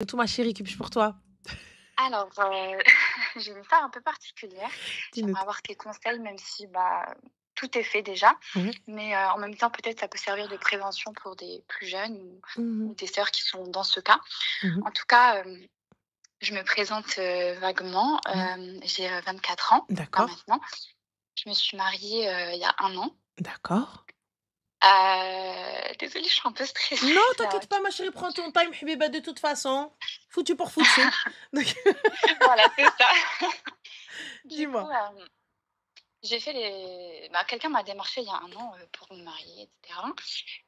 Tout ma chérie, que puis-je pour toi? Alors, j'ai une histoire un peu particulière. Dis-nous J'aimerais tout. avoir tes conseils, même si, tout est fait déjà. Ouais. Mais, en même temps, peut-être ça peut servir de prévention pour des plus jeunes Mmh ou mh. des sœurs qui sont dans ce cas. Mmh En tout cas, je me présente, vaguement. Ouais. J'ai, 24 ans, là, D'accord, maintenant. Je me suis mariée, il y a 1 an. d'accord. Désolée, je suis un peu stressée Non, là. t'inquiète pas ma chérie, prends ton time Habiba, de toute façon. Foutu pour foutu. Donc Voilà, c'est ça. Du coup, dis-moi. quelqu'un m'a démarché il y a 1 an, pour me marier et cetera,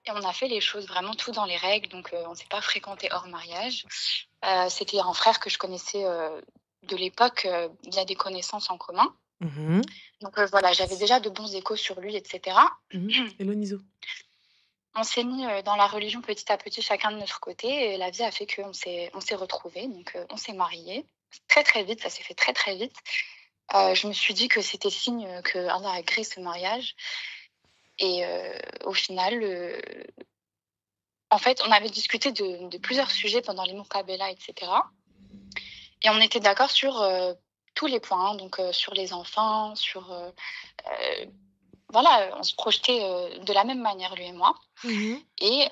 et on a fait les choses vraiment tout dans les règles, donc on s'est pas fréquenté hors mariage. C'était un frère que je connaissais, de l'époque, via des connaissances en commun. Mmh mh. Donc voilà, j'avais déjà de bons échos sur lui et cetera. Mmh. Hello Niso. On s'est mis, dans la religion petit à petit, chacun de notre côté, et la vie a fait qu'on s'est retrouvés, donc on s'est mariés très, très vite, ça s'est fait très, très vite. Je me suis dit que c'était signe, qu'Allah a créé ce mariage. Et au final, en fait, on avait discuté de plusieurs sujets pendant les Moukabela et cetera, et on était d'accord sur, tous les points, donc sur les enfants, sur, voilà, on se projetait, de la même manière, lui et moi. Mmh. Et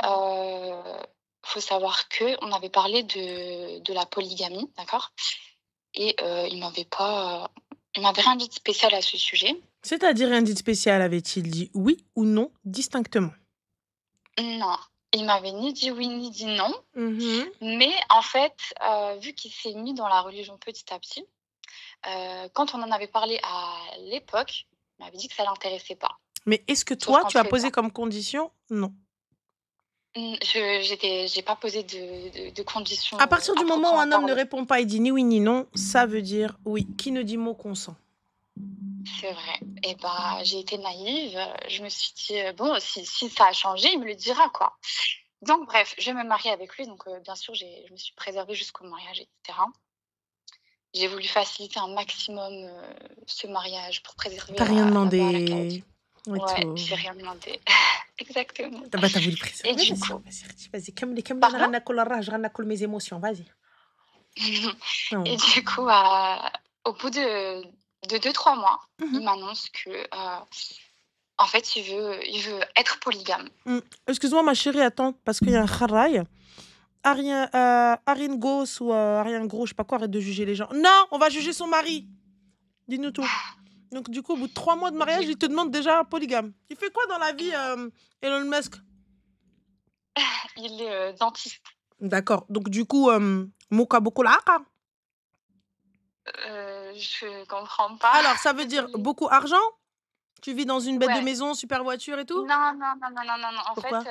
faut savoir qu'on avait parlé de la polygamie, d'accord? Et il m'avait rien dit de spécial à ce sujet. C'est-à-dire rien dit de spécial, avait-il dit oui ou non distinctement? Non, il m'avait ni dit oui, ni dit non. Mmh. Mais en fait, vu qu'il s'est mis dans la religion petit à petit, quand on en avait parlé à l'époque, il m'avait dit que ça l'intéressait pas. Mais est-ce que Sauf toi, qu'en tu as fait, posé comme condition? Non. j'ai pas posé de conditions, À partir du à moment où proprement un homme ne parler. répond pas, il dit ni oui ni non, ça veut dire oui. Qui ne dit mot consent. C'est vrai. Et j'ai été naïve, je me suis dit: «Bon, si ça a changé, il me le dira, quoi». Donc bref, je vais me marier avec lui, donc bien sûr, je me suis préservée jusqu'au mariage et cetera. J'ai voulu faciliter un maximum, ce mariage pour préserver Tu rien la baraka. demandé et Ouais, tout. j'ai rien demandé. Exactement. Tu voulu Et préserver, du vas-y, coup, vas-y Riti, vas-y كمّلي أنا pardon? غناكل الرهج غناكل mes émotions, vas-y. Et Non. du coup, au bout de 2 3 mois, Mmh il mh. m'annonce que, en fait, il veut être polygame. Mmh. Excuse-moi ma chérie, attends, parce qu'il y a un kharaï. Arine Gos ou Ariane Gros, je sais pas quoi, arrête de juger les gens. Non, on va juger son mari. Dis-nous tout. Donc du coup, au bout de 3 mois de Et mariage, du il te demande déjà un polygame. Il fait quoi dans la vie, Elon Musk? Il est, dentiste. D'accord. Donc du coup, Moka Boko Laka. Je comprends pas, Alors ça veut dire désolée. beaucoup argent? Tu vis dans une bête de Ouais. maison, super voiture et tout? Non, non, non, non, non, non, non. En fait, Pourquoi?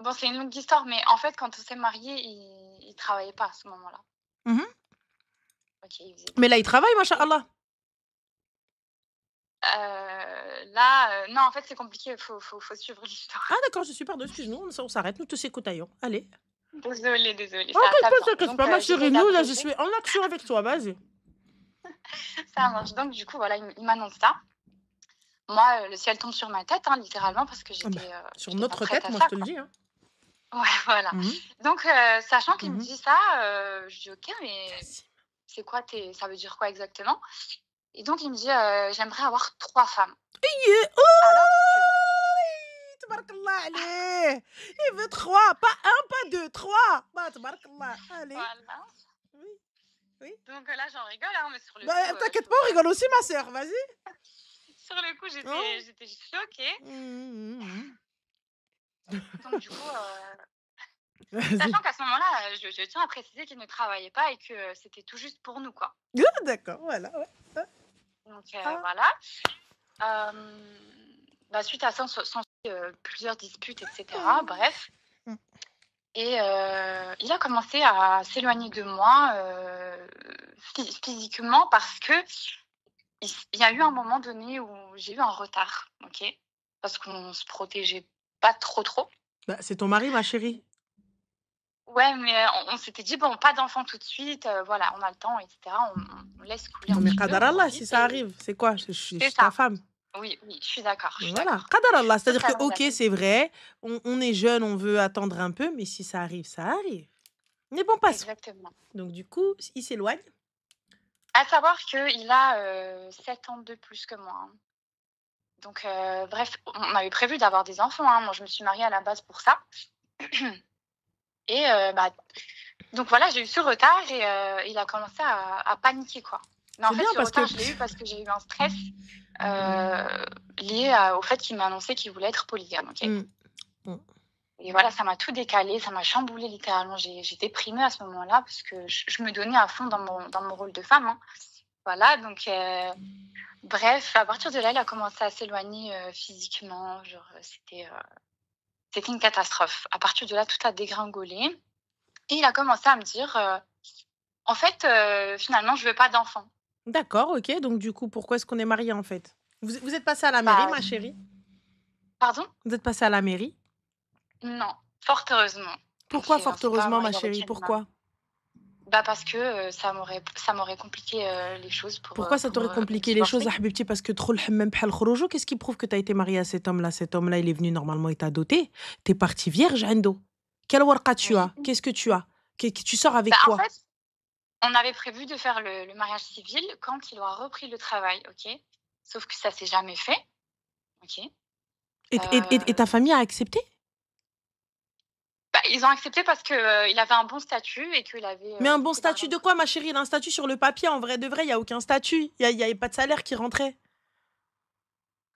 bon, c'est une longue histoire, mais en fait, quand on s'est mariés, il travaillait pas à ce moment-là. Mmh mh. OK, il faisait Mais des là, il travaille, études. masha'Allah. Là, non, en fait, c'est compliqué, faut suivre Ah l'histoire. d'accord, je suis pardon, excuse-nous, on s'arrête, nous tous écoutons. Allez. Désolée, désolée, ça T'inquiète ça pas, vient. t'inquiète Donc pas, ma j'essaie chérie, nous là, je d'abréger. suis en action avec toi, vas-y. Ça marche. Donc du coup, voilà, il m'annonce ça. Moi, le ciel tombe sur ma tête, hein, littéralement, parce que Ah bah, sur j'étais pas notre prête tête, à moi je ça, te le quoi. dis, hein. Ouais, voilà. Mmh mh. Donc sachant qu'il me Mmh. dit ça, je dis: «OK, mais Kassim. c'est quoi tes ça veut dire quoi exactement?» Et donc il me dit: «J'aimerais avoir 3 femmes». Aïe! Alors que Ouh! Tabarakallah عليه. Il veut 3, pas un, pas 2, 3. Bah, tabarakallah. Allez. voilà, Oui, oui. donc là j'en rigole, hein, mais sur le Bah, coup, je t'inquiète peux pas, vous on dire rigole que aussi, ma sœur, vas-y. sur le coup Hein? j'étais choquée. Mmh mh. Donc du coup, Vas-y. sachant qu'à ce moment-là, je tiens à préciser qu'il ne travaillait pas et que c'était tout juste pour nous, quoi. Ah d'accord, voilà, ouais. Ouais. Donc Ah. voilà. Suite à ça, s'ensuit, plusieurs disputes et cetera, bref. Mmh. Et il a commencé à s'éloigner de moi, physiquement, parce que il y a eu un moment donné où j'ai eu un retard, OK? Parce qu'on se protégeait pas trop, trop. Bah, c'est ton mari, ma chérie. Ouais, mais on s'était dit: «Bon, pas d'enfant tout de suite, voilà, on a le temps et cetera, on laisse couler un Non mais petit peu, on qadarallah, si profite», ça et arrive, c'est quoi? Je c'est suis ta ça. femme. Oui, oui, je suis d'accord, je suis Voilà, d'accord. qadarallah, c'est-à-dire que Totalement OK, d'accord. c'est vrai, on est jeune, on veut attendre un peu, mais si ça arrive, ça arrive. Mais bon, passons. exactement. Donc du coup, il s'éloigne. À savoir qu'il a, 7 ans de plus que moi, hein. Donc bref, on avait prévu d'avoir des enfants, hein. Moi, je me suis mariée à la base pour ça et bah, donc voilà, j'ai eu ce retard et il a commencé à paniquer, quoi. Mais en C'est fait, bien ce parce que retard, je l'ai eu parce que j'ai eu un stress, lié à au fait qu'il m'a annoncé qu'il voulait être polygame, OK? Mmh. Mmh. Et voilà, ça m'a tout décalé, ça m'a chamboulée littéralement. J'ai déprimé à ce moment-là parce que je me donnais à fond dans mon rôle de femme, hein. Voilà, donc bref, à partir de là, il a commencé à s'éloigner, physiquement, genre, c'était une catastrophe. À partir de là, tout a dégringolé et il a commencé à me dire, «En fait, finalement, je veux pas d'enfant». D'accord, OK. Donc du coup, pourquoi est-ce qu'on est mariés, en fait? Vous êtes passés à la mairie, Bah ma chérie? pardon? Vous êtes passés à la mairie? Non, fort heureusement. Pourquoi On fort s'est pas heureusement, ma mariés avec chérie? une main. Pourquoi? Bah, parce que, ça m'aurait compliqué, les choses Pourquoi ça pour, t'aurait compliqué les choses, divorcer. Habibti? Parce que trop le hammam bhal khouroujou, qu'est-ce qui prouve que tu as été mariée à cet homme-là? Cet homme-là, il est venu normalement, il t'a doté. Tu es partie vierge, عنده. Quelle warqa tu Oui. as? Qu'est-ce que tu as? Tu sors Bah, avec en quoi? fait, on avait prévu de faire le mariage civil quand il aura repris le travail, OK? Sauf que ça s'est jamais fait, OK? Et ta famille a accepté? Bah, ils ont accepté parce que, il avait un bon statut et qu'il avait, Mais un bon beaucoup statut d'argent de de quoi, ma côté. chérie? Il a un statut sur le papier, en vrai de vrai, il y a aucun statut. Il y avait pas de salaire qui rentrait.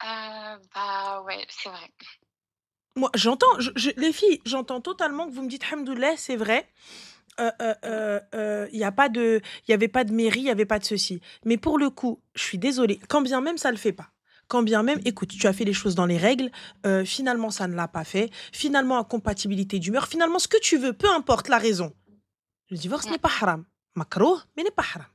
Bah, ouais, c'est vrai. Moi, j'entends, les filles, j'entends totalement que vous me dites Hamdoulilah, c'est vrai. Mmh. Il y avait pas de mairie, il y avait pas de ceci. Mais pour le coup, je suis désolée, quand bien même ça le fait pas. Quand bien même, écoute, tu as fait les choses dans les règles, finalement ça ne l'a pas fait, finalement incompatibilité d'humeur, finalement ce que tu veux, peu importe la raison. Le divorce Mmh n'est pas mh. haram. Makrouh, mais n'est pas haram.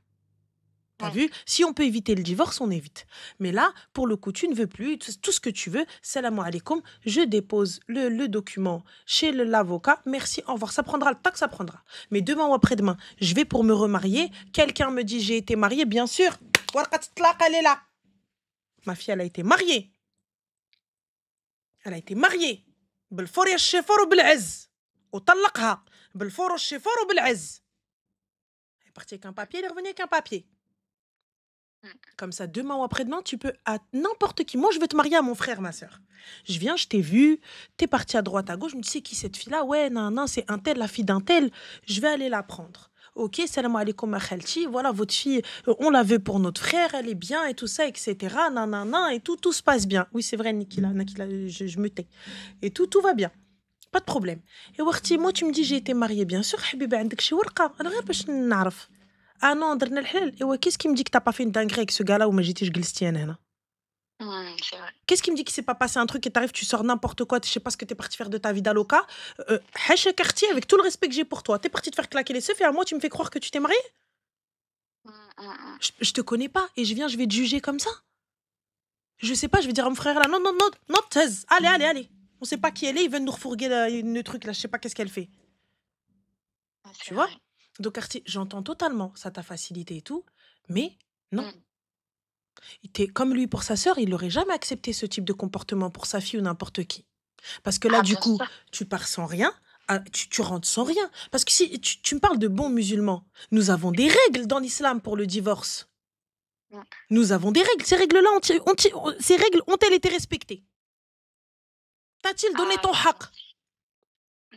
T'as Mmh. vu? Si on peut éviter le divorce, on évite. Mais là, pour le coup, tu ne veux plus, tout ce que tu veux, salam alaikum, je dépose le document chez l'avocat, merci, au revoir. Ça prendra le temps que ça prendra. Mais demain ou après-demain, je vais pour me remarier, quelqu'un me dit j'ai été mariée, bien sûr, warqat tlaq, elle est là. Ma fille, elle a été mariée. Elle a été mariée. بالفور يا الشيفور وبالعز. وطلقها. بالفور والشيفور وبالعز. Elle est partie avec un papier, elle est revenue avec un papier. Mmh. Comme ça, demain ou après-demain, tu peux à n'importe qui. Moi, je veux te marier à mon frère, ma sœur. Je viens, je t'ai vu, t'es parti à droite, à gauche. Je me dis, c'est qui cette fille-là? Ouais, non, non, c'est un tel, la fille d'un tel. Je vais aller la prendre. Ok, salam alaikum, ma khalti. Voilà, votre fille, on la veut pour notre frère, elle est bien et tout ça, etc. Nan, nan, nan, et tout se passe bien. Oui, c'est vrai, Nikila, je me tais. Et tout va bien. Pas de problème. Et Warti, moi, tu me dis, j'ai été mariée, bien sûr. Habiba, عندك شي ورقة. أنا غير باش نعرف. Ah non, درنا الحلال. Et ouais, qu'est-ce qui me dit que t'as pas fait une dinguerie avec ce gars-là ou ما جيتيش جلستي أنا هنا? C'est vrai. Qu'est-ce qui me dit qu'il s'est pas passé un truc et t'arrives, tu sors n'importe quoi, je sais pas ce que t'es parti faire de ta vie d'aloca. Hacha quartier, avec tout le respect que j'ai pour toi, t'es parti te faire claquer les seufs et à moi tu me fais croire que tu t'es marié? Mmh. Je te connais pas et je viens, je vais te juger comme ça. Je sais pas, je vais dire à mon frère là, non, non, non, non, taise. Allez, allez, allez. On sait pas qui elle est, ils viennent nous refourguer le truc là, je sais pas qu'est-ce qu'elle fait. Ouais, Tu c'est vois? vrai. Donc, quartier, j'entends totalement, ça t'a facilité et tout, mais non. Mmh. Comme lui pour sa sœur, il n'aurait jamais accepté ce type de comportement pour sa fille ou n'importe qui. Parce que là, Ah du bien coup, sûr. tu pars sans rien, tu rentres sans rien. Parce que si tu me parles de bons musulmans, nous avons des règles dans l'islam pour le divorce. Mmh. Nous avons des règles. Ces règles-là, ces règles ont-elles été respectées? T'a-t-il donné Ah ton bah, haq?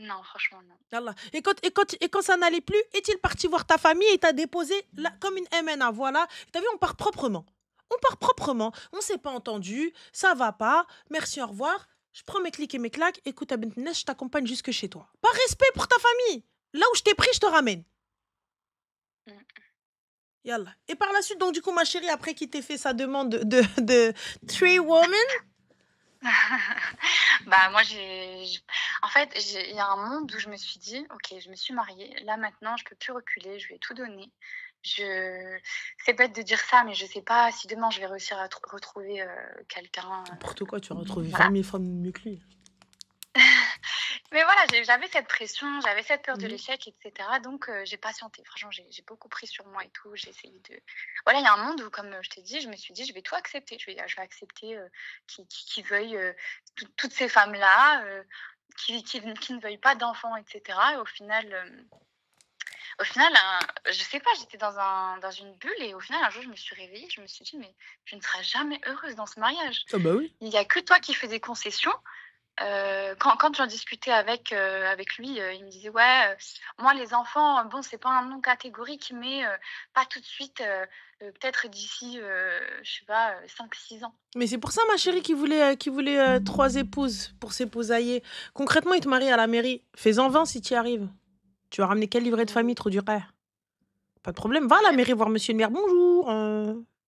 non, franchement non. Allah. Et quand ça n'allait plus, est-il parti voir ta famille et t'a déposé là, comme une MNA? Voilà. T'as vu, on part proprement. On part proprement. On s'est pas entendu. Ça va pas. Merci, au revoir. Je prends mes clics et mes claques. Écoute, Abent Nes, je t'accompagne jusque chez toi. Par respect pour ta famille. Là où je t'ai pris, je te ramène. Mmh. Yallah. Et par la suite, donc, du coup, ma chérie, après qu'il t'ait fait sa demande de Three Women. Bah, moi, en fait, il y a un monde où je me suis dit: «OK, je me suis mariée, là, maintenant, je peux plus reculer, je lui ai tout donné». Je C'est bête de dire ça, mais je sais pas si demain je vais réussir à retrouver, quelqu'un, N'importe quoi, tu as retrouvé voilà. 20 000 femmes mieux que lui. Mais voilà, j'avais cette pression, j'avais cette peur de Mhm. l'échec et cetera, donc j'ai patienté. Franchement, j'ai beaucoup pris sur moi et tout. J'ai essayé de Voilà, il y a un monde où, comme, je t'ai dit, je me suis dit: «Je vais tout accepter». Je vais accepter, qu'il veuille, toutes ces femmes-là, qui ne veuillent pas d'enfants et cetera et au final, au final, je sais pas, j'étais dans une bulle et au final, un jour, je me suis réveillée, je me suis dit: «Mais je ne serai jamais heureuse dans ce mariage. Ah bah oui. Il y a que toi qui fais des concessions». Quand j'en discutais avec lui, il me disait: «Ouais, moi les enfants, bon c'est pas un non catégorique, mais pas tout de suite, peut-être d'ici, je sais pas, 5-6 ans». Mais c'est pour ça, ma chérie, Mmh. qui voulait 3 épouses pour s'épousailler. Concrètement, il te marie à la mairie. Fais-en 20 si tu y arrives. Tu vas ramener quel livret de famille, Mmh. trop du rire. Pas de problème. Va à la Ouais. mairie voir monsieur le maire. Bonjour,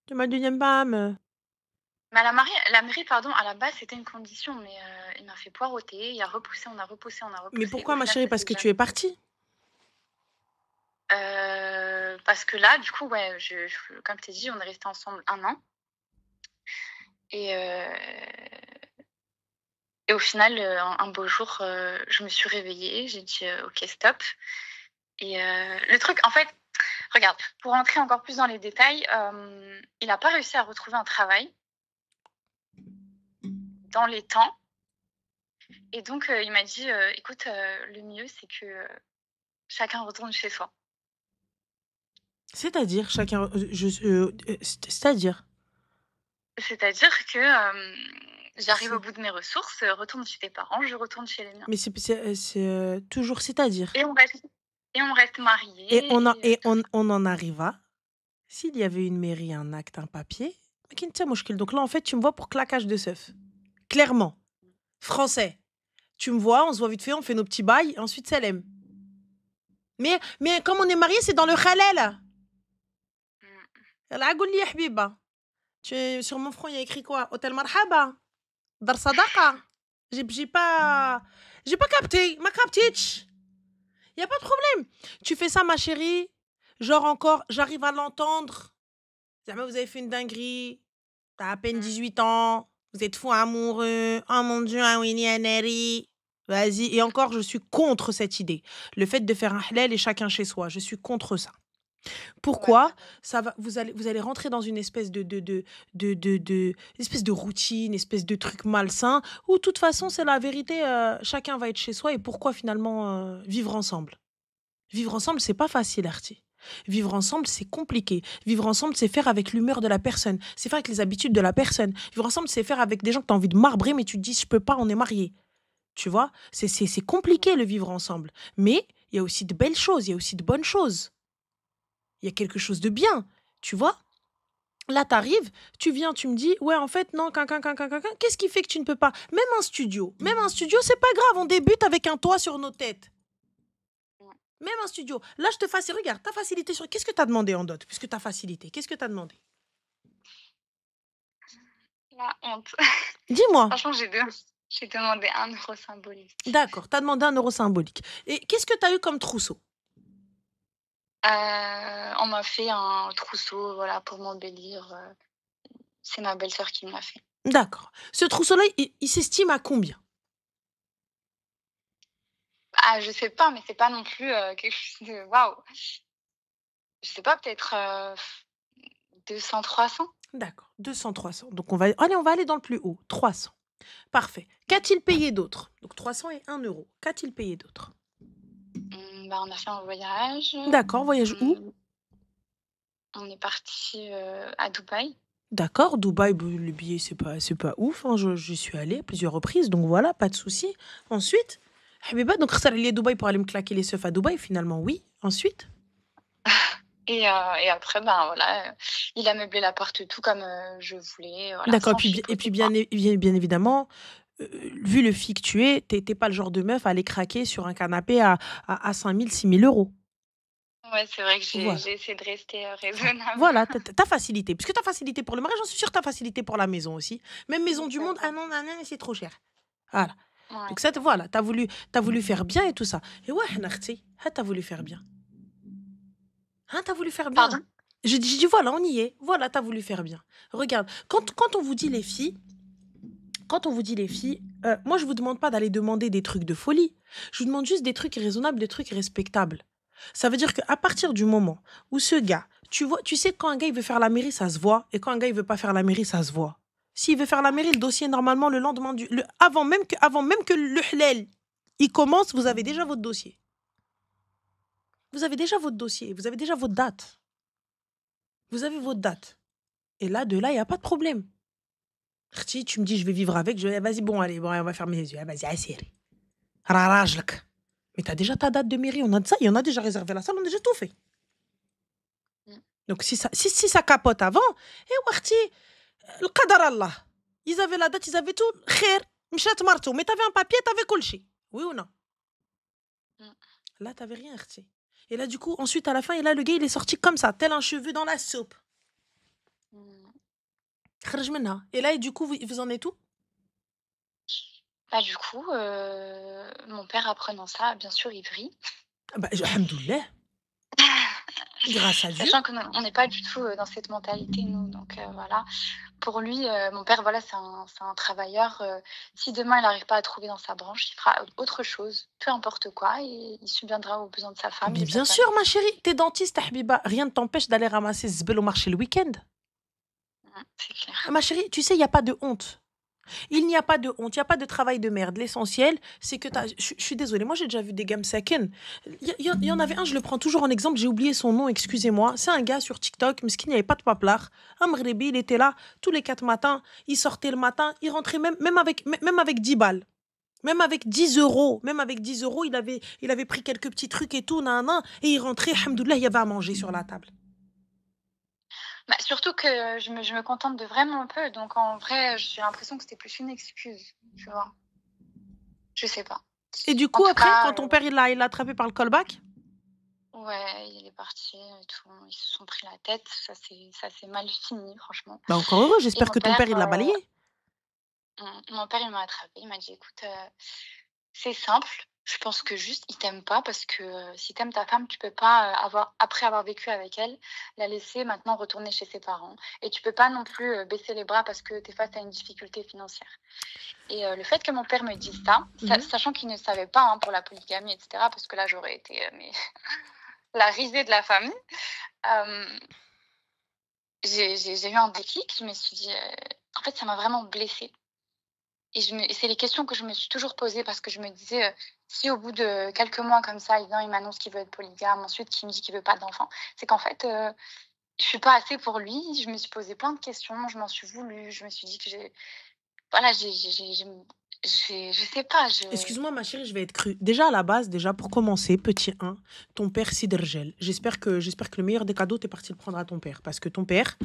c'est ma deuxième femme. Mais à la mairie, pardon, à la base, c'était une condition, mais il m'a fait poireauter. Il a repoussé, on a repoussé, on a Mais repoussé. pourquoi, Au ma final, chérie? ça Parce s'est que tu jamais es partie. parce que là, du coup, ouais, comme je t'ai dit, on est restés ensemble 1 an et et au final, un beau jour, je me suis réveillée, j'ai dit: «OK, stop». Et le truc, en fait, regarde, pour rentrer encore plus dans les détails, il a pas réussi à retrouver un travail dans les temps et donc il m'a dit: «Écoute, le mieux, c'est que, chacun retourne chez soi». C'est-à-dire, chacun. C'est-à-dire. C'est-à-dire que, j'arrive au bout de mes ressources, retourne chez tes parents, je retourne chez les miens Mais c'est toujours c'est-à-dire. et on reste Et mariés on, et tout ça. on en arriva. S'il y avait une mairie, un acte, un papier. Donc là, en fait, tu me vois pour claquage de seuf. Clairement. Français. Tu me vois, on se voit vite fait, on fait nos petits bails, et ensuite, c'est l'aime. Mais comme on est mariés, c'est dans le halal. Mmh. La gouli ya habiba. Sur mon front, il y a écrit quoi? Hôtel Marhaba. Dar Sadaqa. J'ai pas. J'ai pas capté. Ma captitch. Y a pas de problème. Tu fais ça, ma chérie. Genre encore, j'arrive à l'entendre. Jamais vous avez fait une dinguerie. T'as à peine Mmh. 18 ans. Vous êtes fou amoureux. Oh mon Dieu, un Winnie Neri. Vas-y. Et encore, je suis contre cette idée. Le fait de faire un halal et chacun chez soi. Je suis contre ça. Ouais, Pourquoi? pareil. Vous allez rentrer dans une espèce espèce de routine, espèce de truc malsain, où de toute façon, c'est la vérité, chacun va être chez soi, et pourquoi finalement vivre ensemble? Vivre ensemble, c'est pas facile, Artie. Vivre ensemble, c'est compliqué. Vivre ensemble, c'est faire avec l'humeur de la personne, c'est faire avec les habitudes de la personne. Vivre ensemble, c'est faire avec des gens que tu as envie de marbrer, mais tu te dis, je peux pas, on est mariés. Tu vois? C'est Mmh. compliqué le vivre ensemble. Mais il y a aussi de belles choses, il y a aussi de bonnes choses. Il y a quelque chose de bien, tu vois? Là, t'arrives, tu viens, tu me dis, ouais, en fait, non, qu'est-ce qui fait que tu ne peux pas? Même un studio, c'est pas grave, on débute avec un toit sur nos têtes. Mmh. Même un studio. Là, je te facilite, regarde, ta facilité sur. Qu'est-ce que t'as demandé en dot, puisque t'as facilité? Qu'est-ce que t'as demandé? La honte. Dis-moi. Franchement, j'ai demandé 1 € symbolique. D'accord, t'as demandé 1 euro symbolique. Et qu'est-ce que t'as eu comme trousseau? On m'a fait un trousseau, voilà, pour m'embellir, c'est ma belle-sœur qui me l'a fait. D'accord. Ce trousseau-là, il s'estime à combien? Ah, je sais pas, mais c'est pas non plus, quelque chose de waouh! Je sais pas, peut-être, 200-300? D'accord, 200, 300. Donc, on va aller dans le plus haut, 300. Parfait. Qu'a-t-il payé d'autre? Donc 300 et 1 euro. Qu'a-t-il payé d'autre? Bah, on a fait un voyage, D'accord, voyage où? on est partis, à Dubaï. D'accord, Dubaï, le billet, c'est pas ouf, hein, j'y suis allée à plusieurs reprises, donc voilà, pas de souci. Ensuite, Habiba, donc ça allait à Dubaï pour aller me claquer les seufs à Dubaï, finalement, oui. Ensuite? Et après, ben, voilà, il a meublé l'appart tout comme, je voulais, voilà, D'accord, sans et puis chipoter, bien, quoi. bien évidemment, vu le fille que tu es, t'es pas le genre de meuf à aller craquer sur un canapé à 5 000, 6 000 euros. Ouais, c'est vrai que j'ai Voilà. essayé de rester, Voilà, raisonnable. voilà, t'as facilité. Puisque t'as facilité pour le mariage, j'en suis sûre que t'as facilité pour la maison aussi. Même maison du C'est monde, ah vrai. non, non, non, c'est trop cher. Voilà. Ouais, Donc ça, c'est vrai. voilà, t'as voulu faire bien et tout ça. Et ouais, Narti, t'as voulu faire bien. Hein, t'as voulu faire bien. Pardon? J'ai dit, voilà, on y est. Voilà, t'as voulu faire bien. Regarde, quand on vous dit les filles, moi, je vous demande pas d'aller demander des trucs de folie. Je vous demande juste des trucs raisonnables, des trucs respectables. Ça veut dire qu'à partir du moment où ce gars, tu sais, quand un gars il veut faire la mairie, ça se voit. Et quand un gars il veut pas faire la mairie, ça se voit. S'il veut faire la mairie, le dossier, normalement, le lendemain avant même que le halal il commence, vous avez déjà votre dossier. Vous avez déjà votre dossier, vous avez déjà votre date. Vous avez votre date. Et là, de là, il n'y a pas de problème. Khti, tu me dis, je vais vivre avec, vas-y, bon, allez, bon, on va fermer les yeux. Vas-y, assiri. Rarajlak. Mais t'as déjà ta date de mairie, on a de ça, il y en a déjà réservé la salle, on a déjà tout fait. Mm. Donc, si ça capote avant, khti, le qadar Allah. Ils avaient la date, ils avaient tout. Khair, mchat marteau. Mais t'avais un papier, t'avais kolchi. Oui ou non? Mm. Là, t'avais rien, khti. Et là, du coup, ensuite, à la fin, et là, le gars, il est sorti comme ça, tel un cheveu dans la soupe. Mm. Kharaj minha. Et là, et du coup, vous en êtes où? Bah, du coup, mon père apprenant ça, bien sûr, il vrille. Bah, alhamdoulilah. Grâce à Dieu. Sachant qu'on on n'est pas du tout dans cette mentalité, nous. Donc voilà. Pour lui, mon père, voilà, c'est un travailleur. Si demain il n'arrive pas à trouver dans sa branche, il fera autre chose, peu importe quoi, et il subviendra aux besoins de sa femme. Mais De sa bien famille. sûr, ma chérie, t'es dentiste, Habiba. Rien ne t'empêche d'aller ramasser ce zbel au marché le week-end. C'est clair. Ma chérie, tu sais, il n'y a pas de honte. Il n'y a pas de honte, il n'y a pas de travail de merde. L'essentiel, c'est que je suis désolée, moi j'ai déjà vu des gammes saken. Il y en avait un, je le prends toujours en exemple, j'ai oublié son nom, excusez-moi. C'est un gars sur TikTok, mais il n'y avait pas de paplar. Un Mghribi, il était là tous les 4 matins, il sortait le matin, il rentrait même avec 10 balles. Même avec 10 euros, il avait pris quelques petits trucs et tout, et il rentrait, alhamdoulilah, il y avait à manger sur la table. Bah, surtout que je me contente de vraiment peu, donc en vrai, j'ai l'impression que c'était plus une excuse, tu vois. Je sais pas. Et du En coup, tout après, cas, quand ton père il l'a attrapé par le callback, ouais, il est parti et tout. Ils se sont pris la tête. Ça s'est mal fini, franchement. bah encore heureux, Et j'espère que ton père il l'a balayé. mon père, il m'a attrapé. Il m'a dit, écoute, c'est simple. Je pense que juste, il t'aime pas parce que si t'aimes ta femme, tu peux pas, après avoir vécu avec elle, la laisser maintenant retourner chez ses parents. Et tu peux pas non plus baisser les bras parce que tu es face à une difficulté financière. Et le fait que mon père me dise ça, sachant qu'il ne savait pas pour la polygamie, etc., parce que là, j'aurais été la risée de la famille, j'ai eu un déclic. Je me suis dit, en fait, ça m'a vraiment blessée. Et c'est les questions que je me suis toujours posées parce que je me disais, si au bout de quelques mois comme ça, il vient, il m'annonce qu'il veut être polygame, ensuite qu'il me dit qu'il veut pas d'enfant, c'est qu'en fait, je suis pas assez pour lui. Je me suis posé plein de questions, je m'en suis voulu, je me suis dit que voilà, je sais pas, Excuse-moi, ma chérie, je vais être crue. Déjà, à la base, pour commencer, petit 1, ton père, Sidergel. J'espère que le meilleur des cadeaux, t'es parti le prendre à ton père. Parce que ton père,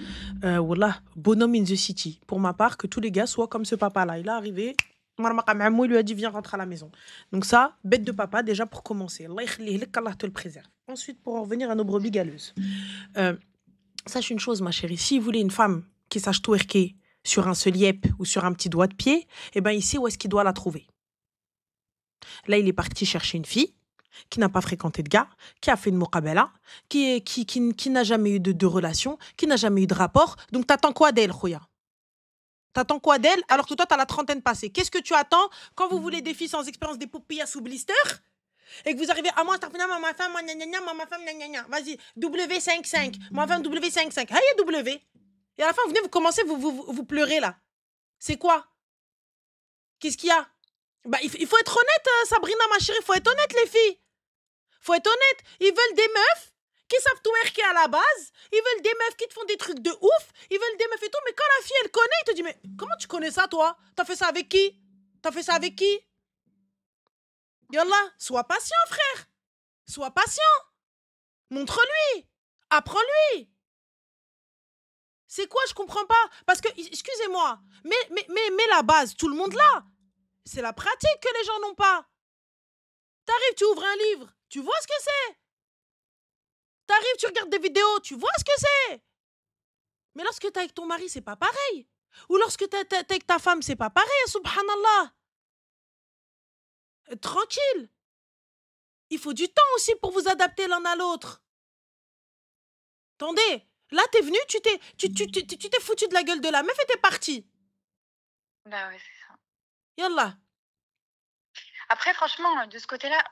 wallah, bonhomme in the city. Pour ma part, que tous les gars soient comme ce papa-là. Il est arrivé, il lui a dit, viens, rentre à la maison. Donc ça, bête de papa, déjà pour commencer. Allah te le préserve. Ensuite, pour en revenir à nos brebis galeuses. Sache une chose, ma chérie, si vous voulez une femme qui sache twerker sur un seul yep ou sur un petit doigt de pied, eh ben, il sait où est-ce qu'il doit la trouver. Là, il est parti chercher une fille qui n'a pas fréquenté de gars, qui a fait une muqabala, qui n'a jamais eu de relation, qui n'a jamais eu de rapport. Donc, t'attends quoi d'elle, Khouya? T'attends quoi d'elle alors que toi, t'as la trentaine passée? Qu'est-ce que tu attends quand vous voulez des filles sans expérience, des poupillas sous blister et que vous arrivez à moi, ma femme, vas-y, W55, ma femme W55, hey W. Et à la fin, vous venez, vous commencez, vous pleurez là. C'est quoi? Qu'est-ce qu'il y a? Bah, il faut être honnête, Sabrina, ma chérie, il faut être honnête, les filles. Faut être honnête. Ils veulent des meufs qui savent twerker à la base. Ils veulent des meufs qui te font des trucs de ouf. Ils veulent des meufs et tout. Mais quand la fille, elle connaît, il te dit, mais comment tu connais ça, toi? T'as fait ça avec qui? T'as fait ça avec qui? Yallah, sois patient, frère. Sois patient. Montre-lui. Apprends-lui. C'est quoi, je comprends pas. Parce que, excusez-moi, mais la base, tout le monde l'a. C'est la pratique que les gens n'ont pas. T'arrives, tu ouvres un livre, tu vois ce que c'est. T'arrives, tu regardes des vidéos, tu vois ce que c'est. Mais lorsque t'es avec ton mari, c'est pas pareil. Ou lorsque t'es avec ta femme, c'est pas pareil, subhanallah. Tranquille. Il faut du temps aussi pour vous adapter l'un à l'autre. Attendez, là t'es venu, tu t'es foutu de la gueule de la meuf et t'es parti. Bah ouais, c'est ça. Yallah. Après, franchement, de ce côté-là,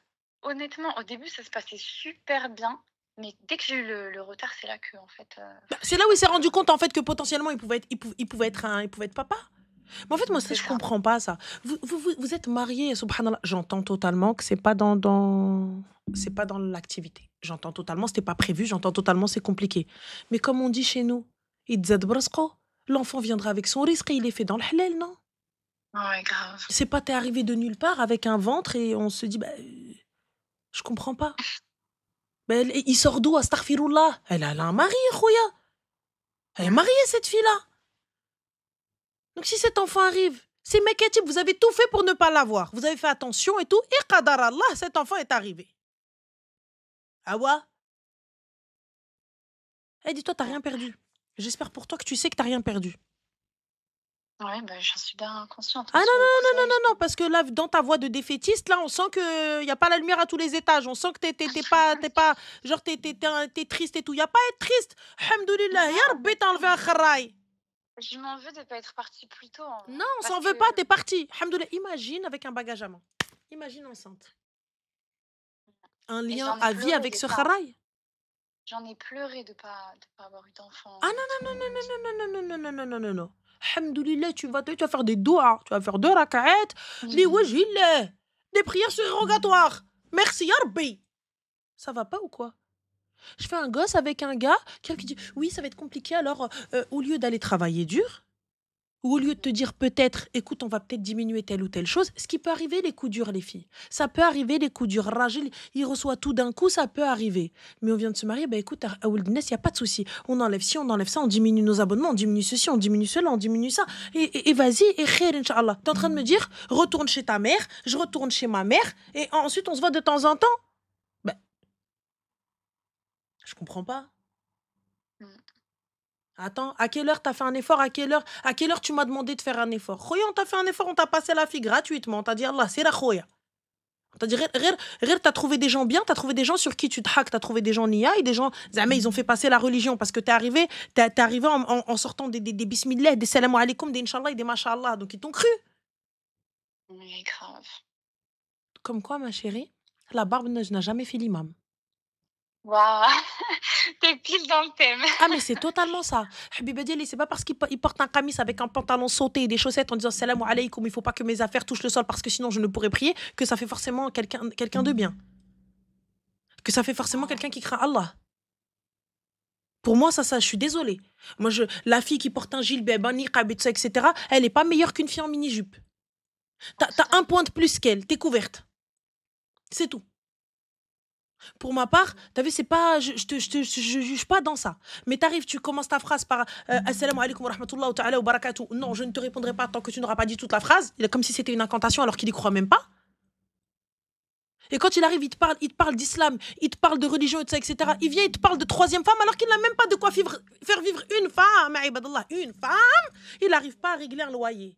honnêtement, au début, ça se passait super bien. Mais dès que j'ai eu le retard, c'est là que, en fait... c'est là où il s'est rendu compte, en fait, que potentiellement, il pouvait être papa. Mais en fait, moi, je comprends pas ça. Vous êtes mariés, subhanallah. J'entends totalement que c'est pas dans l'activité. J'entends totalement, c'était pas prévu, j'entends totalement, c'est compliqué. Mais comme on dit chez nous, Idzad brasqo, l'enfant viendra avec son risque et il est fait dans le halal, non? Ouais, grave. C'est pas t'es arrivé de nulle part avec un ventre et on se dit, bah, je comprends pas. Bah, il sort d'où, astaghfirullah? Elle a un mari, Khouya. Elle est mariée, cette fille-là. Donc si cet enfant arrive, c'est Meketib, vous avez tout fait pour ne pas l'avoir. Vous avez fait attention et tout. Et qadar Allah, cet enfant est arrivé. Ah ouais? Eh, dis-toi, t'as rien perdu. J'espère pour toi que tu sais que t'as rien perdu. Ouais, bah, j'en suis bien consciente, Ah hein, non, sur le coup, c'est vrai que non, parce que là, dans ta voix de défaitiste, là, on sent qu'il n'y a pas la lumière à tous les étages. On sent que t'es pas, genre, t'es triste et tout. Il n'y a pas à être triste. Alhamdoulilah, ya non, Rabbi t'a enlevé un kharaï. je m'en veux de pas être partie plus tôt, hein, Non, on parce s'en veut que pas, t'es parti. Alhamdoulilah, imagine avec un bagage à main. Imagine enceinte. Un et lien j'en ai à vie pleuré avec de ce ça, hein. kharaï. J'en ai pleuré de pas avoir eu d'enfant Ah et non, tout, non, non, non, non, non, non, non, non, non, non. Alhamdoulilah, tu vas faire des doigts, tu vas faire deux raka'at, des wajhillah, des prières surérogatoires. Merci, ya Rabbi. Ça va pas ou quoi? Je fais un gosse avec un gars qui dit oui, ça va être compliqué. Alors, au lieu d'aller travailler dur, ou au lieu de te dire peut-être, écoute, on va peut-être diminuer telle ou telle chose, ce qui peut arriver, les coups durs, les filles. Ça peut arriver, les coups durs. Rajil, il reçoit tout d'un coup, ça peut arriver. Mais on vient de se marier, bah écoute, à Ould Nes, il n'y a pas de souci. On enlève ci, on enlève ça, on diminue nos abonnements, on diminue ceci, on diminue cela, on diminue ça. Et vas-y, et khair, Inch'Allah. T'es en train de me dire, retourne chez ta mère, je retourne chez ma mère, et ensuite on se voit de temps en temps. Ben, je comprends pas. Mmh. Attends, à quelle heure t'as fait un effort? À quelle heure tu m'as demandé de faire un effort? Khoya, on t'a fait un effort, on t'a passé la fille gratuitement. On t'a dit Allah, c'est la khoya. On t'a dit rire, t'as trouvé des gens bien, t'as trouvé des gens sur qui tu te hack, t'as trouvé des gens nia et des gens, zama, ils ont fait passer la religion parce que t'es arrivé en sortant des bismillah, des salam alaikum, des inshallah et des mashallah. Donc ils t'ont cru. Mais grave. Comme quoi, ma chérie, la barbe n'a jamais fait l'imam. Waouh! Tu pile dans le thème. Ah, mais c'est totalement ça. Habiba Diallo, c'est pas parce qu'il porte un camis avec un pantalon sauté et des chaussettes en disant salam alaykoum, il faut pas que mes affaires touchent le sol parce que sinon je ne pourrai prier, que ça fait forcément quelqu'un de bien. Que ça fait forcément Oh, quelqu'un qui craint Allah. Pour moi, ça, je suis désolée. Moi, la fille qui porte un gilbeb, un niqab et tout ça, etc., elle est pas meilleure qu'une fille en mini-jupe. T'as un point de plus qu'elle, t'es couverte. C'est tout. Pour ma part, t'as vu, c'est pas, je juge pas dans ça. Mais t'arrives, tu commences ta phrase par Assalamu alaikum wa rahmatullahi wa ta'ala wa barakatuh. Non, je ne te répondrai pas tant que tu n'auras pas dit toute la phrase. Il est comme si c'était une incantation alors qu'il y croit même pas. Et quand il arrive, il te parle d'islam, il te parle de religion, et tout ça, etc. Il vient, il te parle de troisième femme alors qu'il n'a même pas de quoi faire vivre une femme. Ibadallah, une femme. Il n'arrive pas à régler un loyer.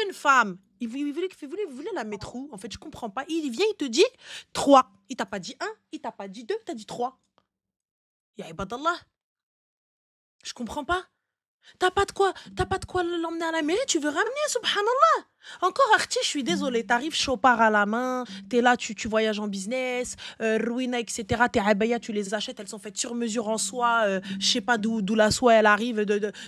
Une femme. Il voulait la mettre où? En fait, je comprends pas. Il vient, il te dit trois. Il t'a pas dit un, il t'a pas dit deux, t'as dit trois. Ya Ibadallah, je comprends pas. T'as pas de quoi l'emmener à la mairie, tu veux ramener, subhanallah. Encore Arti, je suis désolée, t'arrives chopard à la main, t'es là, tu voyages en business, Ruina, etc. Tes abaya, tu les achètes, elles sont faites sur mesure en soie, je sais pas d'où la soie elle arrive,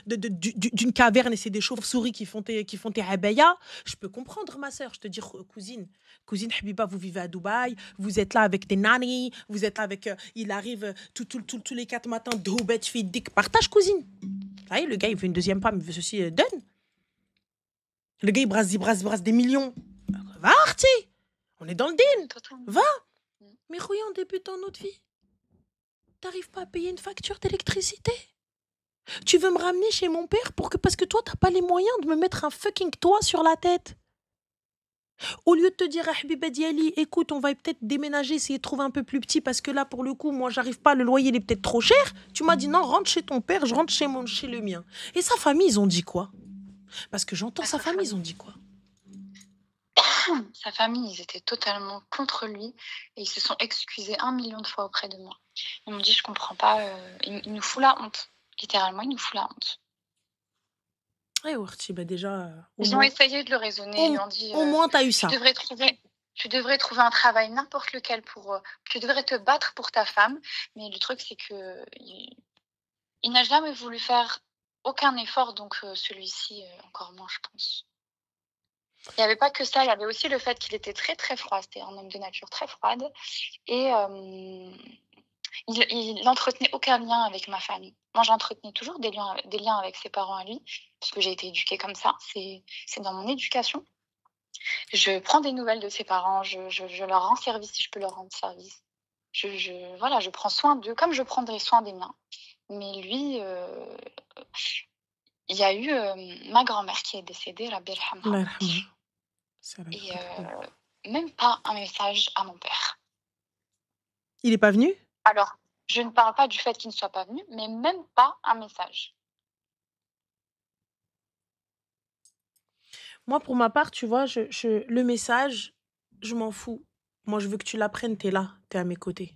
d'une caverne et c'est des chauves-souris qui font tes abaya. Je peux comprendre, ma sœur, je te dis, cousine Habiba, vous vivez à Dubaï, vous êtes là avec tes nannies, vous êtes là avec, il arrive tous les 4 matins, Doubet, Fidik, partage, cousine. Ah, le gars, il veut une deuxième femme, il veut ceci, donne. Le gars, il brasse des millions. Va, Arti, on est dans le deal. totalement. Va. Mmh. Mais regarde, on débute dans notre vie. T'arrives pas à payer une facture d'électricité. Tu veux me ramener chez mon père parce que toi, t'as pas les moyens de me mettre un fucking toit sur la tête. Au lieu de te dire, ah, Habiba Diali, écoute, on va peut-être déménager, essayer de trouver un peu plus petit parce que là, pour le coup, moi, j'arrive pas, le loyer, il est peut-être trop cher. Tu m'as dit, non, rentre chez ton père, je rentre chez le mien. Et sa famille, ils ont dit quoi? Parce que j'entends Ah, sa famille, ils ont dit quoi? sa famille, ils étaient totalement contre lui et ils se sont excusés 1 million de fois auprès de moi. Ils m'ont dit: «Je comprends pas, il nous fout la honte». Littéralement, il nous fout la honte. Eh, Warti, bah déjà, Ils ont essayé de le raisonner, ils lui ont dit: au moins, t'as eu «Tu ça. devrais trouver un travail n'importe lequel pour, tu devrais te battre pour ta femme». Mais le truc, c'est qu'il n'a jamais voulu faire aucun effort, donc celui-ci, encore moins, je pense. Il y avait pas que ça, il y avait aussi le fait qu'il était très, très froid. C'était un homme de nature très froide et Il n'entretenait aucun lien avec ma famille. Moi, j'entretenais toujours des liens avec ses parents à lui, parce que j'ai été éduquée comme ça. C'est dans mon éducation. Je prends des nouvelles de ses parents, je leur rends service si je peux leur rendre service. Voilà, je prends soin d'eux comme je prendrais soin des miens. Mais lui, il y a eu ma grand-mère qui est décédée, Rabbi Allah yarhamha, yarhamha. Ça va et être- même pas un message à mon père. Il est pas venu? Alors, je ne parle pas du fait qu'il ne soit pas venu, mais même pas un message. Moi, pour ma part, tu vois, le message, je m'en fous. Moi, je veux que tu l'apprennes, t'es là, t'es à mes côtés.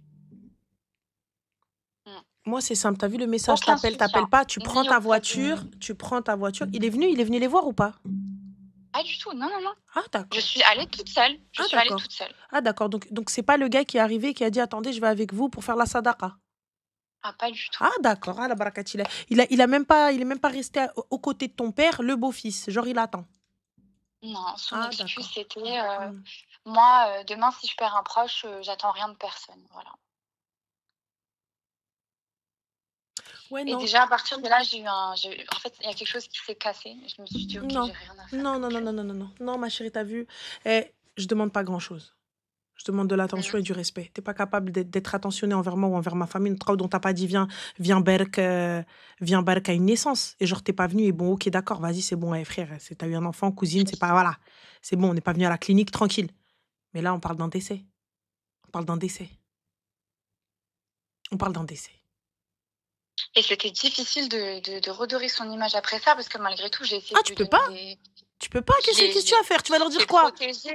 Mm. Moi, c'est simple. T'as vu le message, Aucun t'appelles soutien, pas, tu ni prends ta auprès de... voiture, tu prends ta voiture. Il est venu les voir ou pas? Pas du tout, non, non, non. Ah, Je d'accord. suis allée toute seule. Je Ah, suis allée d'accord. toute seule. Ah, d'accord. Donc c'est pas le gars qui est arrivé qui a dit, attendez, je vais avec vous pour faire la sadaqa. Ah, pas du tout. Ah, d'accord. Ah, la barakat, il est même pas resté aux côtés de ton père, le beau-fils. Genre, il attend. Non, son Ah, excuse, d'accord. c'était Hmm. moi, demain, si je perds un proche, j'attends rien de personne. Voilà. Ouais, Et non. déjà, à partir de là, en fait, il y a quelque chose qui s'est cassé. Je me suis dit, ok, Non. j'ai rien à faire. Non, non, non, non, non, non, non. Non, ma chérie, t'as vu? Eh, je demande pas grand-chose. Je demande de l'attention et du respect. T'es pas capable d'être attentionné envers moi ou envers ma famille. Notre dont t'as pas dit, viens, Berk à une naissance. Et genre, t'es pas venu. Et bon, ok, d'accord, vas-y, c'est bon, frère. T'as eu un enfant, cousine, c'est pas, voilà. C'est bon, on n'est pas venu à la clinique, tranquille. Mais là, on parle d'un décès. On parle d'un décès. On parle d'un décès. Et c'était difficile de redorer son image après ça, parce que malgré tout, j'ai essayé Ah, de tu lui peux pas? donner des... Tu peux pas? Qu'est-ce que tu vas faire? Tu vas leur dire J'ai quoi? protégé,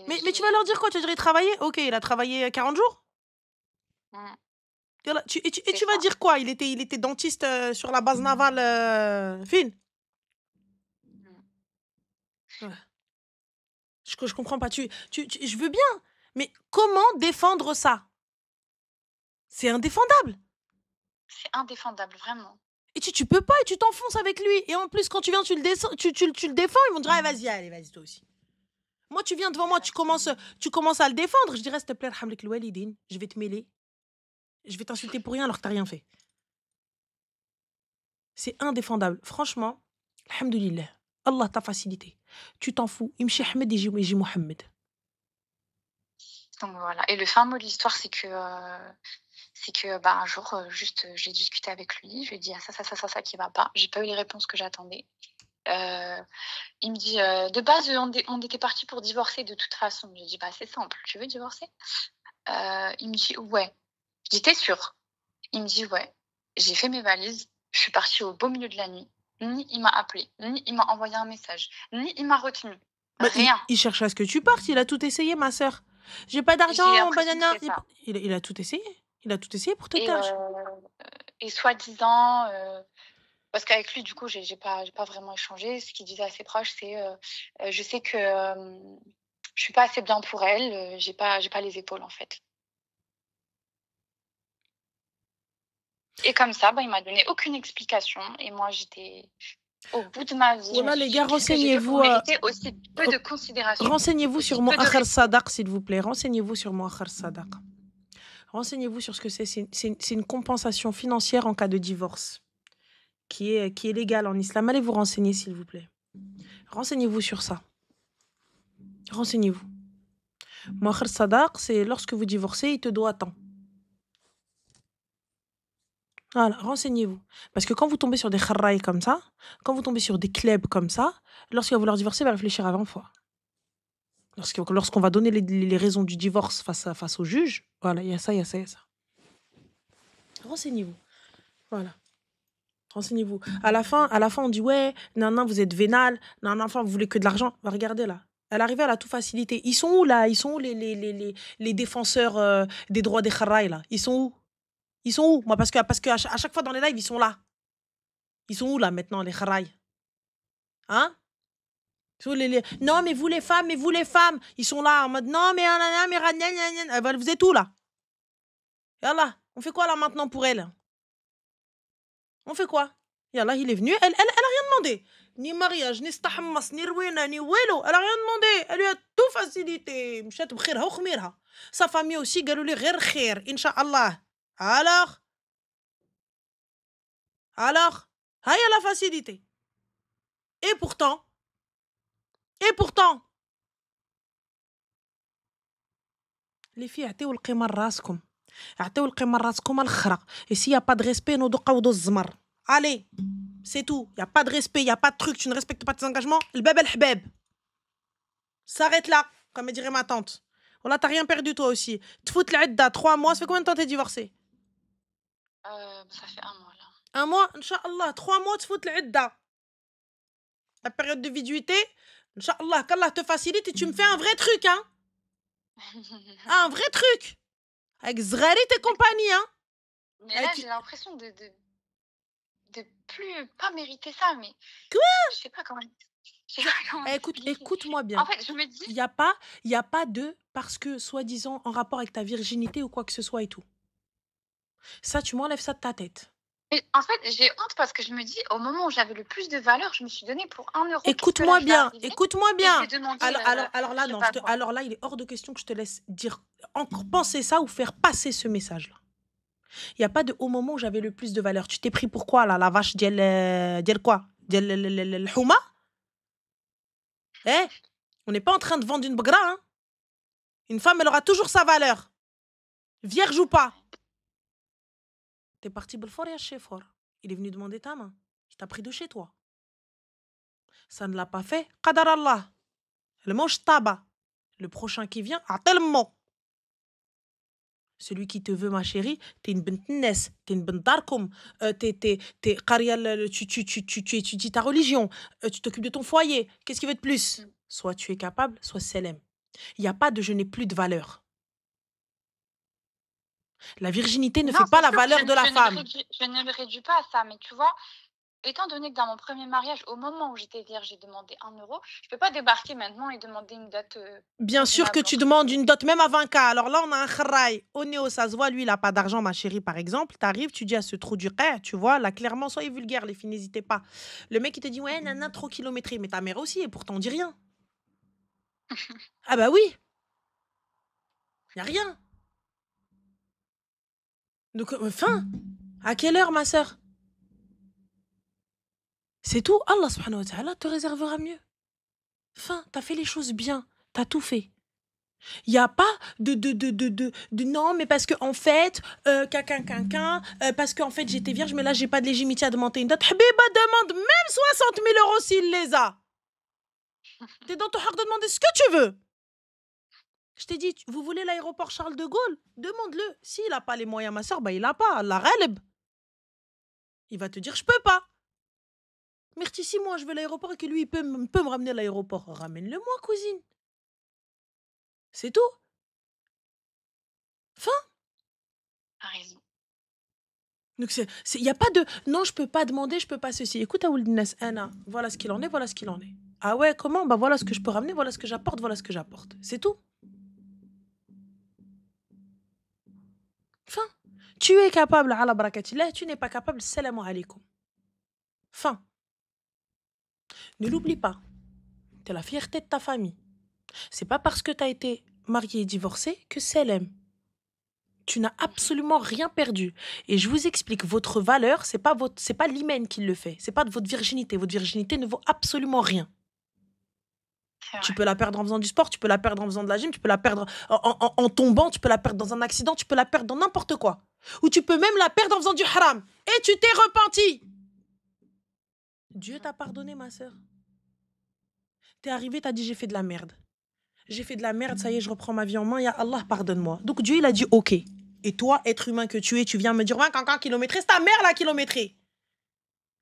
Mais tu vas leur dire quoi? Tu vas dire, il travaillait? Ok, il a travaillé 40 jours? Mm, Et tu c'est vas ça. dire quoi? Il était dentiste sur la base navale fine? Mm. Ouais. Je comprends pas. Je veux bien, mais comment défendre ça? C'est indéfendable. C'est indéfendable, vraiment. Et tu peux pas, et tu t'enfonces avec lui. Et en plus, quand tu viens, tu le défends, ils vont dire, ah, vas-y, allez, vas-y, toi aussi. Moi, tu viens devant moi, tu commences à le défendre. Je dirais, s'il te plaît, Hamlik Walidine, je vais te mêler. Je vais t'insulter pour rien alors que t'as rien fait. C'est indéfendable. Franchement, alhamdoulilah. Allah t'a facilité. Tu t'en fous. Imshi Ahmed et Jim Mohamed. Donc voilà. Et le fin mot de l'histoire, c'est que bah, un jour, juste, j'ai discuté avec lui. Je lui ai dit, ah, ça qui va pas. J'ai pas eu les réponses que j'attendais. Il me dit, de base, on était partis pour divorcer de toute façon. J'ai dit, bah, c'est simple, tu veux divorcer? Il me dit, ouais. Je dis, t'es sûre? Il me dit, ouais. J'ai fait mes valises, je suis partie au beau milieu de la nuit. Ni il m'a appelé, ni il m'a envoyé un message, ni il m'a retenu. Bah, Rien. il cherche à ce que tu partes. Il a tout essayé, ma sœur. J'ai pas J'ai d'argent, l'impression que banana. c'est ça. Il a tout essayé. Il a tout essayé pour te Et, taire. soi-disant, parce qu'avec lui, du coup, j'ai pas vraiment échangé. Ce qu'il disait à ses proches, c'est je sais que je suis pas assez bien pour elle, j'ai pas les épaules, en fait. Et comme ça, bah, il m'a donné aucune explication. Et moi, j'étais au bout de ma vie. Voilà, les gars, Qu'est-ce que j'ai fait pour renseignez-vous. mériter aussi peu de considération, Renseignez-vous aussi sur peu de Moakhar respect? Sadaq, s'il vous plaît. Renseignez-vous sur Moakhar Sadaq. Renseignez-vous sur ce que c'est. C'est une compensation financière en cas de divorce qui est légale en islam. Allez vous renseigner, s'il vous plaît. Renseignez-vous sur ça. Renseignez-vous. Moakhar Sadaq, c'est lorsque vous divorcez, il te doit tant. Voilà, renseignez-vous. Parce que quand vous tombez sur des kharraïs comme ça, quand vous tombez sur des klebs comme ça, lorsqu'il va vouloir divorcer, il va réfléchir à 20 fois. Lorsqu'on va donner les raisons du divorce face au juge, voilà, il y a ça. Renseignez-vous. Voilà. Renseignez-vous. À la fin, on dit, ouais, non, vous êtes vénal, non, enfin, vous voulez que de l'argent. Va regarder là. Elle arrive, elle a tout facilité. Ils sont où là? Ils sont où les défenseurs des droits des kharraïs là? Ils sont où? Ils sont où? Moi, parce que à chaque fois dans les lives, ils sont là. Ils sont où là maintenant, les kharraïs? Hein? Non, mais vous les femmes, ils sont là en mode non, mais vous êtes où là? Yallah, on fait quoi là maintenant pour elle? On fait quoi? Yallah, il est venu, elle a rien demandé. Ni mariage, ni stahmas, ni rwina, ni welo. Elle a rien demandé. Elle lui a tout facilité. Mchat bkhirha ou khmirha. Sa famille aussi, galou li ghir khir, Inch'Allah. Alors, il y a la facilité. Et pourtant, les filles, عطيو القيمة لراسكم. عطيو القيمة لراسكم الخرا. Et s'il y a pas de respect, nous قودوا الزمر. Allez, c'est tout. Il y a pas de respect, il y a pas de truc, tu ne respectes pas tes engagements. Le bébé le hbeb. S'arrête là, comme dirait ma tante. Voilà, t'as rien perdu toi aussi. Tfout l'idda, 3 mois, ça fait combien de temps t'es divorcée? Ça fait 1 mois là. 1 mois, Inch'Allah, 3 mois, tfout l'idda. La période de viduité, Inch'Allah, qu'Allah te facilite et tu me fais un vrai truc, hein. Un vrai truc. Avec Zgharit et compagnie, hein. Mais là, j'ai l'impression de plus pas mériter ça, mais Quoi? je sais pas comment Écoute-moi bien. En fait, je me dis... Il y a pas de parce que soi-disant en rapport avec ta virginité ou quoi que ce soit et tout. Ça, tu m'enlèves ça de ta tête. Mais en fait, j'ai honte parce que je me dis, au moment où j'avais le plus de valeur, je me suis donnée pour 1 euro. Écoute-moi bien. Demander, Alors là, non. Alors là, il est hors de question que je te laisse dire, encore penser ça ou faire passer ce message-là. Il n'y a pas de au moment où j'avais le plus de valeur. Tu t'es pris pour quoi, là, la vache d'yel quoi? D'yel Houma? Eh, on n'est pas en train de vendre une bagra, hein. Une femme, elle aura toujours sa valeur. Vierge ou pas. T'es parti Belfort et chez Fort. Il est venu demander ta main. Il t'a pris de chez toi. Ça ne l'a pas fait. Qadar Allah. Le mange tabac. Le prochain qui vient, a tellement. Celui qui te veut, ma chérie, t'es une bint nes, t'es une bint darkoum, t'es qarial, tu étudies ta religion, tu t'occupes de ton foyer. Qu'est-ce qui veut de plus? Soit tu es capable, soit selem. Il n'y a pas de je n'ai plus de valeur. La virginité ne fait pas la valeur de la femme. Je ne me réduis pas à ça, mais tu vois, étant donné que dans mon premier mariage, au moment où j'étais vierge, j'ai demandé 1 euro, je peux pas débarquer maintenant et demander une dot. Bien sûr que tu demandes une dot, même à 20K. Alors là, on a un kharaï. Au néo, ça se voit, lui, il n'a pas d'argent, ma chérie, par exemple. T'arrives, tu dis à ce trou du ré, tu vois, là, clairement, soyez vulgaire, les filles, n'hésitez pas. Le mec, il te dit, ouais, nana, trop kilométré. Mais ta mère aussi, et pourtant, on dit rien. Ah bah oui. Y a rien. Donc, fin. À quelle heure, ma sœur? C'est tout. Allah subhanahu wa ta'ala te réservera mieux. Fin. T'as fait les choses bien. T'as tout fait. Il n'y a pas de non, mais parce que en fait, parce qu'en fait, j'étais vierge, mais là, j'ai pas de légitimité à demander une dot. Habiba demande même 60 000 euros s'il les a. T'es dans ton haq de demander ce que tu veux. Je t'ai dit, vous voulez l'aéroport Charles de Gaulle? Demande-le. S'il n'a pas les moyens, ma soeur, bah, il n'a pas. La relève. Il va te dire, je peux pas. Merci, si moi, je veux l'aéroport et que lui, il peut me ramener à l'aéroport. Ramène-le-moi, cousine. C'est tout. Fin. T'as raison. Donc, il n'y a pas de non, je peux pas demander, je peux pas ceci. Écoute, Aouldines, Anna, voilà ce qu'il en est, voilà ce qu'il en est. Ah ouais, comment? Bah voilà ce que je peux ramener, voilà ce que j'apporte, voilà ce que j'apporte. C'est tout. Fin. Tu es capable, ala barakatillah, tu n'es pas capable, salam alaikum. Fin. Ne l'oublie pas. Tu es la fierté de ta famille. C'est pas parce que tu as été marié et divorcé que c'est l'aime. Tu n'as absolument rien perdu. Et je vous explique, votre valeur, c'est pas l'hymen qui le fait. C'est pas de votre virginité. Votre virginité ne vaut absolument rien. Tu peux la perdre en faisant du sport, tu peux la perdre en faisant de la gym, tu peux la perdre en tombant, tu peux la perdre dans un accident, tu peux la perdre dans n'importe quoi. Ou tu peux même la perdre en faisant du haram. Et tu t'es repenti. Dieu t'a pardonné, ma sœur. T'es arrivé, t'as dit j'ai fait de la merde. J'ai fait de la merde, ça y est, je reprends ma vie en main, ya Allah, pardonne-moi. Donc Dieu, il a dit ok. Et toi, être humain que tu es, tu viens me dire, ouais, cancan kilométré, c'est ta mère la kilométrée.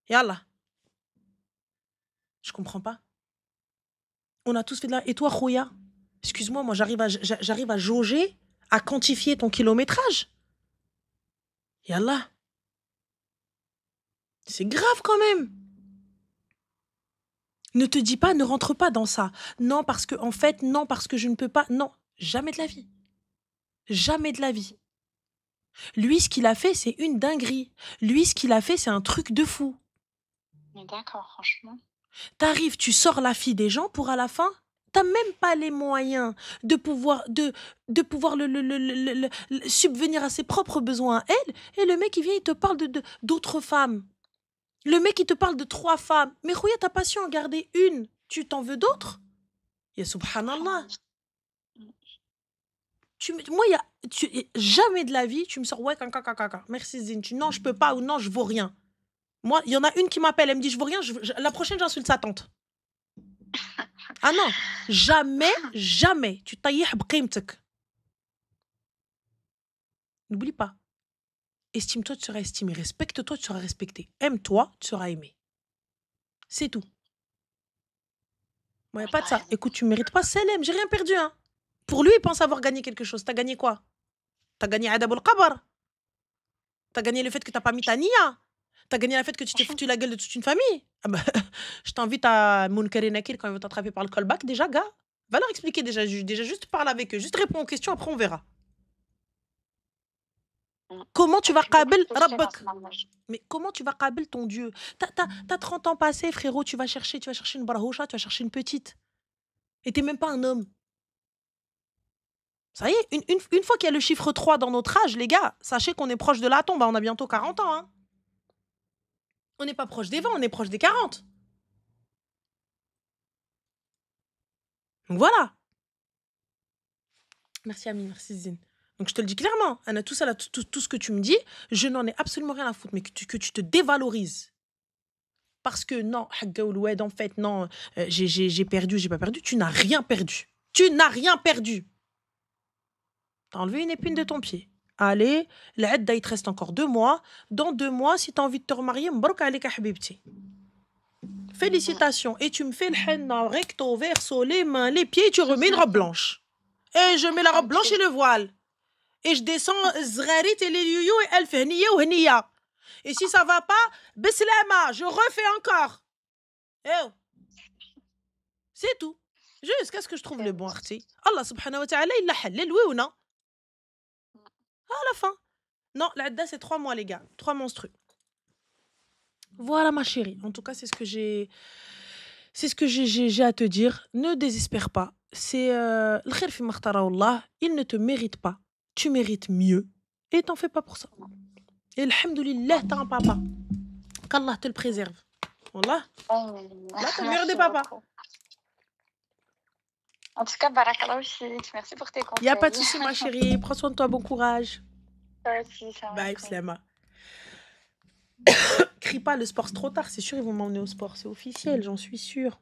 Ya Allah. Je comprends pas. On a tous fait de la... Et toi, Khouya, excuse-moi, moi, j'arrive à jauger, à quantifier ton kilométrage. Ya Allah. C'est grave quand même. Ne te dis pas, ne rentre pas dans ça. Non, parce que, en fait, non, parce que je ne peux pas. Non, jamais de la vie. Jamais de la vie. Lui, ce qu'il a fait, c'est une dinguerie. Lui, ce qu'il a fait, c'est un truc de fou. Mais d'accord, franchement. T'arrives, tu sors la fille des gens pour à la fin t'as même pas les moyens de pouvoir, pouvoir subvenir à ses propres besoins à elle. Et le mec, il vient, il te parle d'autres femmes. Le mec, il te parle de 3 femmes. Mais Khouya, t'as pas su en garder une. Tu t'en veux d'autres? Ya subhanallah. Moi, jamais de la vie, tu me sors, ouais, caca. Merci Zine. Non, je peux pas, ou non, je vaux rien. Moi, il y en a une qui m'appelle, elle me dit, je vaux rien. La prochaine, j'insulte sa tante. Ah non, jamais. Tu tailles bqimtek. N'oublie pas. Estime-toi, tu seras estimé. Respecte-toi, tu seras respecté. Aime-toi, tu seras aimé. C'est tout. Moi, y a pas de ça. Écoute, tu mérites pas Selem, j'ai rien perdu, hein. Pour lui, il pense avoir gagné quelque chose. T'as gagné quoi? T'as gagné Adab al-Qabar. T'as gagné le fait que t'as pas mis ta nia. T'as gagné le fait que tu t'es foutu la gueule de toute une famille. Ah bah, je t'invite à Munkar Nakir quand ils vont t'attraper par le callback. Déjà, gars, va leur expliquer déjà. Juste parle avec eux. Juste réponds aux questions, après on verra. Comment tu vas qabel Rabbak? Mais comment tu vas qabel ton Dieu? T'as 30 ans passés, frérot. Tu vas chercher une barahoucha, tu vas chercher une petite. Et t'es même pas un homme. Ça y est, une fois qu'il y a le chiffre 3 dans notre âge, les gars, sachez qu'on est proche de la tombe. On a bientôt 40 ans. Hein. On n'est pas proche des 20, on est proche des 40. Donc voilà. Merci Ami, merci Zine. Donc je te le dis clairement, Anna, tout ça là, tout ce que tu me dis, je n'en ai absolument rien à foutre, mais que tu te dévalorises. Parce que non, en fait, non, j'ai perdu, j'ai pas perdu. Tu n'as rien perdu. Tu n'as rien perdu. T'as enlevé une épine de ton pied. Allez, l'Adda, il te reste encore 2 mois. Dans 2 mois, si t'as envie de te remarier, mbarok aleka habibti. Félicitations. Et tu me fais le henna, recto, verso, les mains, les pieds, et tu remets une robe blanche. Et je mets la robe blanche et le voile. Et je descends zrarit et les youyou et elf hniya ou hniya. Et si ça va pas, bislama, je refais encore. Eh, c'est tout. Juste, qu'est-ce que je trouve le bon arti? Allah subhanahu wa ta'ala, il l'a halal, oui ou non? À la fin. Non, l'adda, c'est 3 mois, les gars. 3 menstrues. Voilà, ma chérie. En tout cas, c'est ce que j'ai à te dire. Ne désespère pas. C'est le khair fi makhtara Allah. Il ne te mérite pas. Tu mérites mieux. Et t'en fais pas pour ça. Et alhamdoulilah, t'as un papa. Qu'Allah te le préserve. Wallah. Là, t'es le meilleur des papas. En tout cas, barakallahu fik. Merci pour tes conseils. Il n'y a pas de souci, ma chérie. Prends soin de toi. Bon courage. Toi aussi, ça va. Bye, Slama. Crie pas, le sport, c'est trop tard. C'est sûr, ils vont m'emmener au sport. C'est officiel, j'en suis sûre.